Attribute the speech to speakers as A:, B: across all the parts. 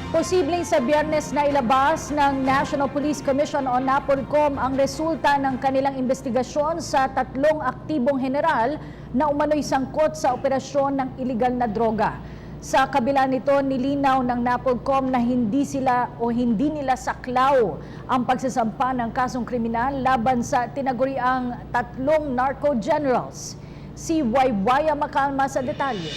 A: Posibleng sa Biyernes na ilabas ng National Police Commission o NAPOLCOM ang resulta ng kanilang investigasyon sa 3 aktibong general na umano'y sangkot sa operasyon ng iligal na droga. Sa kabila nito, nilinaw ng NAPOLCOM na hindi nila saklaw ang pagsasampa ng kasong kriminal laban sa tinaguriang 3 narco generals. Si Waywaya Macalma sa detalye.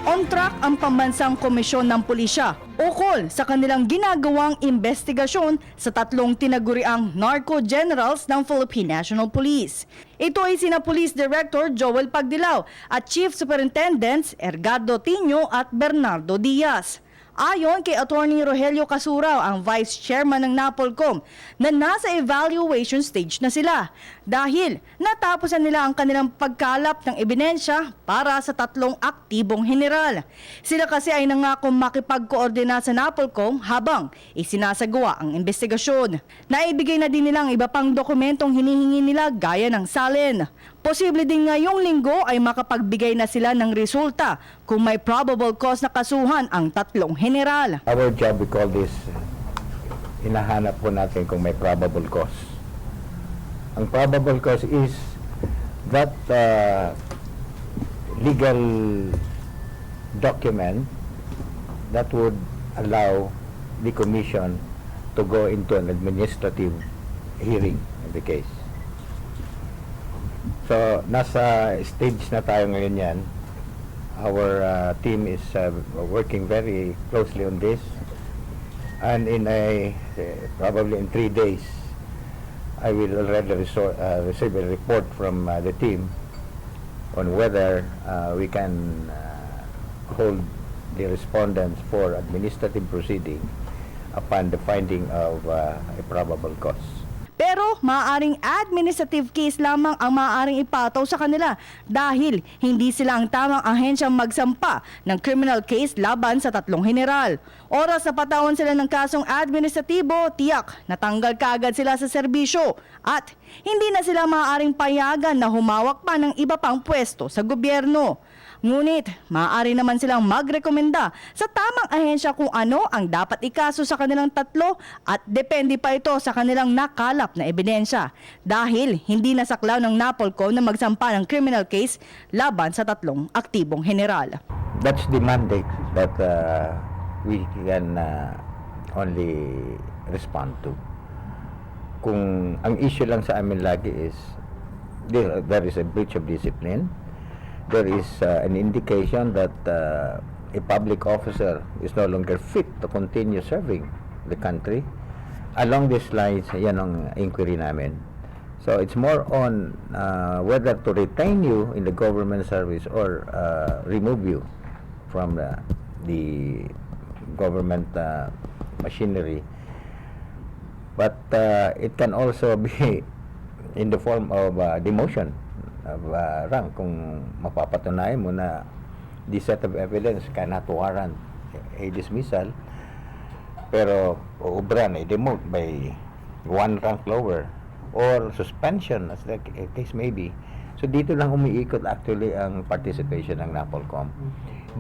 B: On track ang Pambansang Komisyon ng Pulisya ukol sa kanilang ginagawang investigasyon sa 3 tinaguriang narco generals ng Philippine National Police. Ito ay sina Police Director Joel Pagdilaw at Chief Superintendents Edgardo Tino at Bernardo Diaz. Ayon kay Attorney Rogelio Casurao, ang Vice Chairman ng NAPOLCOM, na nasa evaluation stage na sila dahil natapos na nila ang kanilang pagkalap ng ebidensya para sa 3 aktibong general. Sila kasi ay nangakong makipagkoordina sa NAPOLCOM habang isinasagawa ang investigasyon. Naibigay na din nilang iba pang dokumentong hinihingi nila gaya ng salin. Posible din ngayong linggo ay makapagbigay na sila ng resulta kung may probable cause na kasuhan ang 3 general.
C: Our job, we call this, hinahanap po natin kung may probable cause. Ang probable cause is that legal document that would allow the commission to go into an administrative hearing in the case. So, nasa stage na tayo ngayon yan. Our team is working very closely on this. And in probably in 3 days, I will already receive a report from the team on whether we can hold the respondents for administrative proceeding upon the finding of a probable cause.
B: Pero maaaring administrative case lamang ang maaaring ipataw sa kanila dahil hindi sila ang tamang ahensyang magsampa ng criminal case laban sa 3 general. Oras na patawan sila ng kasong administratibo, tiyak natanggal kaagad sila sa serbisyo at hindi na sila maaaring payagan na humawak pa ng iba pang pwesto sa gobyerno. Ngunit, maaari naman silang magrekomenda sa tamang ahensya kung ano ang dapat ikaso sa kanilang 3 at depende pa ito sa kanilang nakalap na ebidensya dahil hindi nasaklaw ng NAPOLCOM na magsampa ng criminal case laban sa 3 aktibong general.
C: That's the mandate that we can only respond to. Kung ang issue lang sa amin lagi is there is a breach of discipline. There is an indication that a public officer is no longer fit to continue serving the country. Along these lines, yan ang inquiry namin. So it's more on whether to retain you in the government service or remove you from the government machinery. But it can also be in the form of demotion of rank kung mapapatunayan mo na the set of evidence cannot warrant a dismissal pero uubra na i-demote by 1 rank lower or suspension as the case may be. So dito lang umiikot actually ang participation ng NAPOLCOM.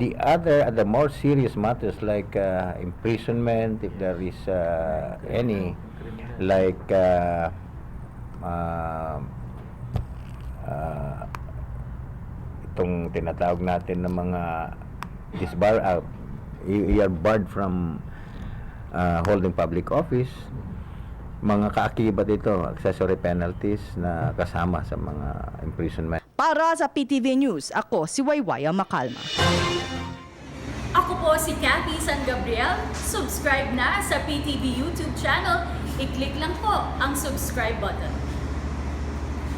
C: The more serious matters like imprisonment, if there is any like itong tinatawag natin ng mga disbar out, you are barred from holding public office, mga kaakibat ito, accessory penalties na kasama sa mga imprisonment.
B: Para sa PTV News, ako si Waywaya Macalma.
D: Ako po si Cathy San Gabriel. Subscribe na sa PTV YouTube channel. I-click lang po ang subscribe button.